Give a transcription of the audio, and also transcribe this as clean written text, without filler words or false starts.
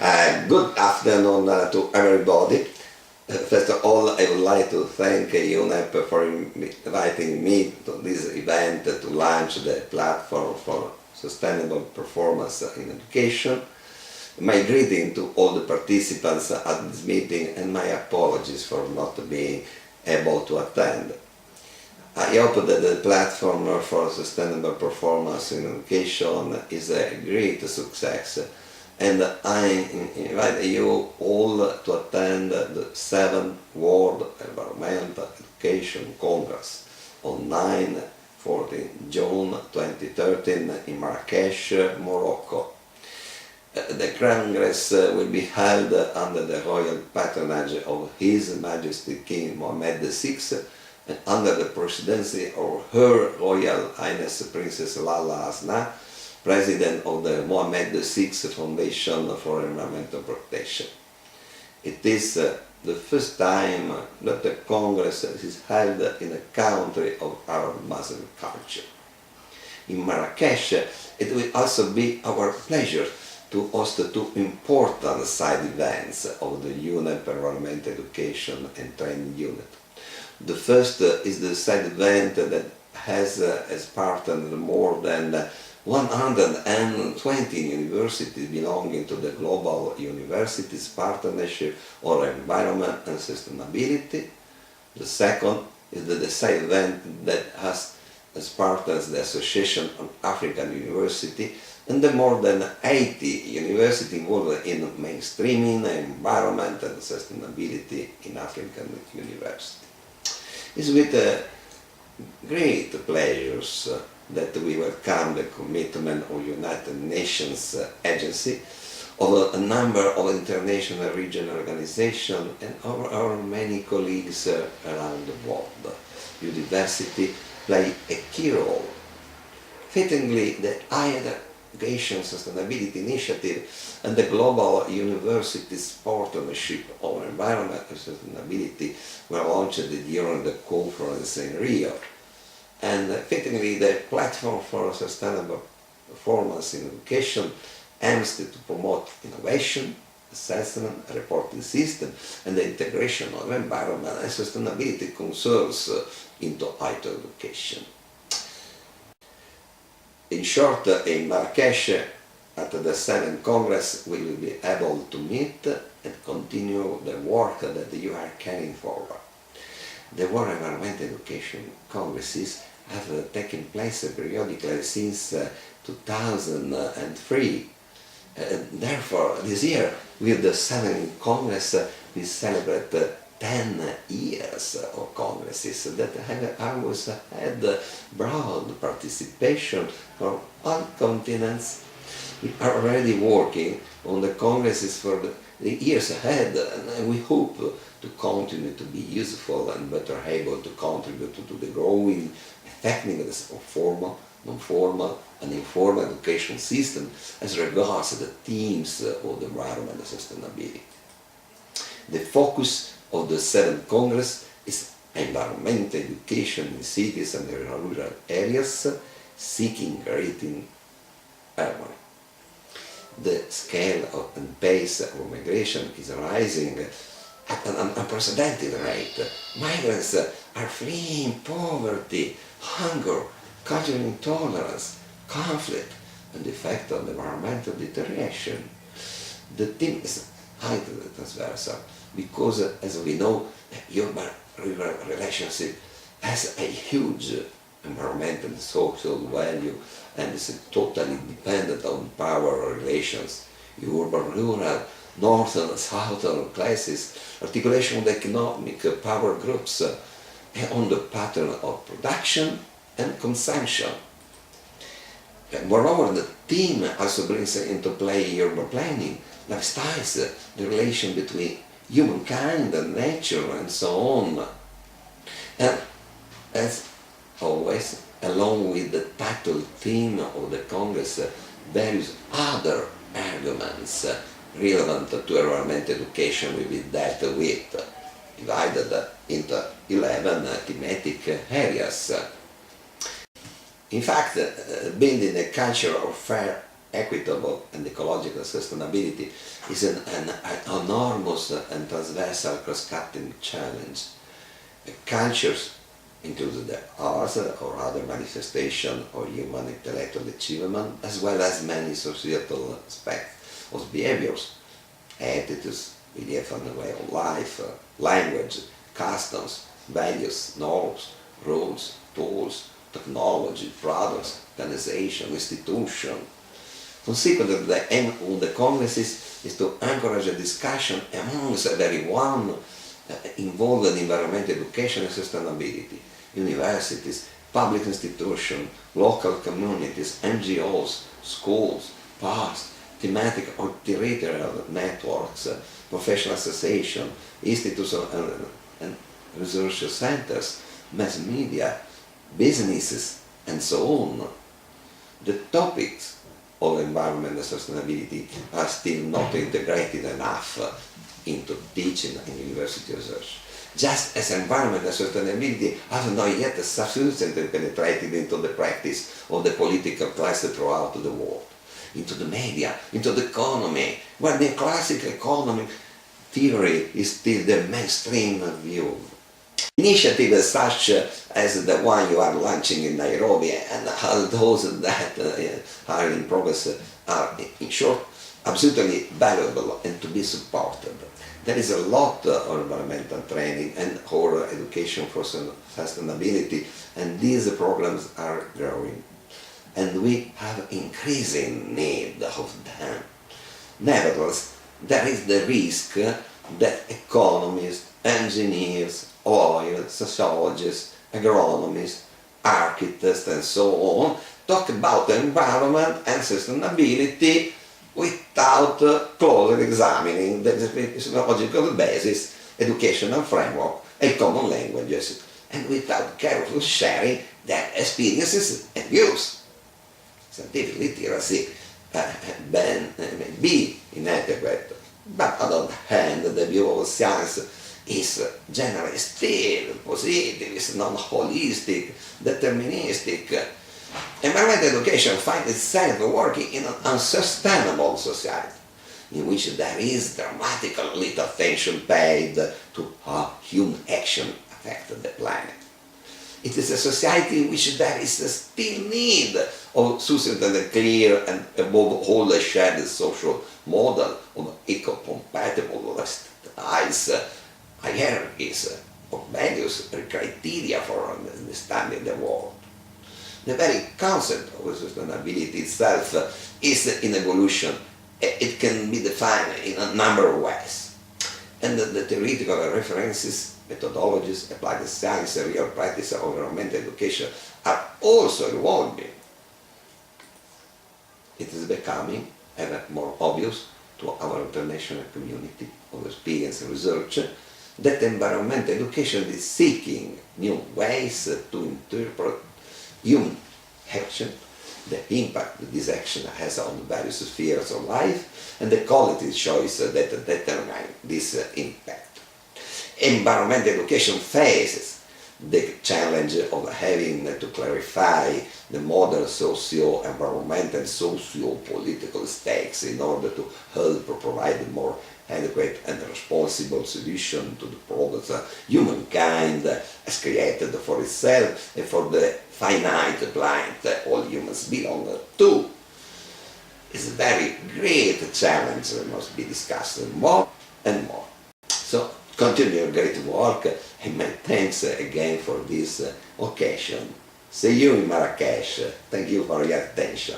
Good afternoon to everybody. First of all, I would like to thank UNEP for inviting me to this event to launch the platform for sustainable performance in education. My greeting to all the participants at this meeting and my apologies for not being able to attend. I hope that the platform for sustainable performance in education is a great success, and I invite you all to attend the 7th World Environmental Education Congress on 9-14 June 2013 in Marrakesh, Morocco. The Congress will be held under the royal patronage of His Majesty King Mohammed VI and under the presidency of Her Royal Highness Princess Lala Hasna, President of the Mohammed VI Foundation for Environmental Protection. It is the first time that the Congress is held in a country of Arab Muslim culture. In Marrakesh, it will also be our pleasure to host two important side events of the UNEP Environmental Education and Training Unit. The first is the side event that has as partner more than 120 universities belonging to the Global Universities Partnership on Environment and Sustainability. The second is the side event that has as partners the Association of African University and the more than 80 universities involved in mainstreaming environment and sustainability in African universities. It's with great pleasures that we welcome the commitment of United Nations Agency, of a number of international regional organizations and our many colleagues around the world. University play a key role. Fittingly, the Higher Education Sustainability Initiative and the Global Universities Partnership on Environment and Sustainability were launched during the conference in Rio. And fittingly, the Platform for Sustainable Performance in Education aims to promote innovation, assessment, reporting system, and the integration of environment and sustainability concerns into higher education. In short, in Marrakesh, at the 7th Congress, we will be able to meet and continue the work that you are carrying forward. The World Environmental Education Congresses have taken place periodically since 2003. Therefore, this year, with the 7th Congress, we celebrate 10 years of congresses that have always had broad participation from all continents. We are already working on the congresses for the years ahead, and we hope to continue to be useful and better able to contribute to the growing effectiveness of formal, non-formal and informal education system as regards the themes of the environment and sustainability. The focus of the 7th Congress is environmental education in cities and rural areas, seeking greater harmony. The scale and pace of migration is rising at an unprecedented rate. Migrants are fleeing poverty, hunger, cultural intolerance, conflict, and the effect of environmental deterioration. The theme is highly transversal because, as we know, the urban-rural relationship has a huge environmental and social value and is totally dependent on power relations, urban-rural, northern and southern classes, articulation of the economic power groups, and on the pattern of production and consumption. Moreover, the theme also brings into play urban planning, lifestyles, the relation between humankind and nature and so on. And as always, along with the title theme of the Congress, various other arguments relevant to environmental education will be dealt with, divided into 11 thematic areas. In fact, building a culture of fair equitable and ecological sustainability is an enormous and transversal cross-cutting challenge. Cultures, including the arts or other manifestation of human intellectual achievement, as well as many societal aspects of behaviors, attitudes, belief and way of life, language, customs, values, norms, rules, tools, technology, products, organization, institution. Consequently, the aim of the congresses is to encourage a discussion amongst everyone involved in environmental education and sustainability, universities, public institutions, local communities, NGOs, schools, parks, thematic or territorial networks, professional associations, institutes and research centers, mass media, businesses, and so on. The topics of environment and sustainability are still not integrated enough into teaching and university research. Just as environment and sustainability have not yet sufficiently penetrated into the practice of the political class throughout the world, into the media, into the economy, where the classic economic theory is still the mainstream view. Initiatives such as the one you are launching in Nairobi and all those that are in progress are, in short, absolutely valuable and to be supported. There is a lot of environmental training and or education for sustainability, and these programs are growing, and we have increasing need of them. Nevertheless, there is the risk that economists, engineers, lawyers, sociologists, agronomists, architects, and so on talk about the environment and sustainability without closely examining the epistemological basis, educational framework, and common languages, and without carefully sharing their experiences and views. Scientific literacy may be inadequate, but on the other hand, the view of science is generally still positivist, non-holistic, deterministic. Environmental education finds itself working in an unsustainable society, in which there is dramatically little attention paid to how human action affects the planet. It is a society in which there is still need of sufficiently clear and above all a shared social model of eco-compatible hierarchies of values and criteria for understanding the world. The very concept of sustainability itself is in evolution. It can be defined in a number of ways. And the theoretical references, methodologies, applied science, and real practice of environmental education are also evolving. It is becoming ever more obvious to our international community of experience and research that environmental education is seeking new ways to interpret human action, the impact that this action has on various spheres of life, and the quality choice that determine this impact. Environmental education faces the challenge of having to clarify the modern socio-environmental and socio-political stakes in order to help provide a more adequate and responsible solution to the problems humankind has created for itself and for the finite planet all humans belong to. It's a very great challenge that must be discussed more and more. So continue your great work, and my thanks again for this occasion. See you in Marrakesh. Thank you for your attention.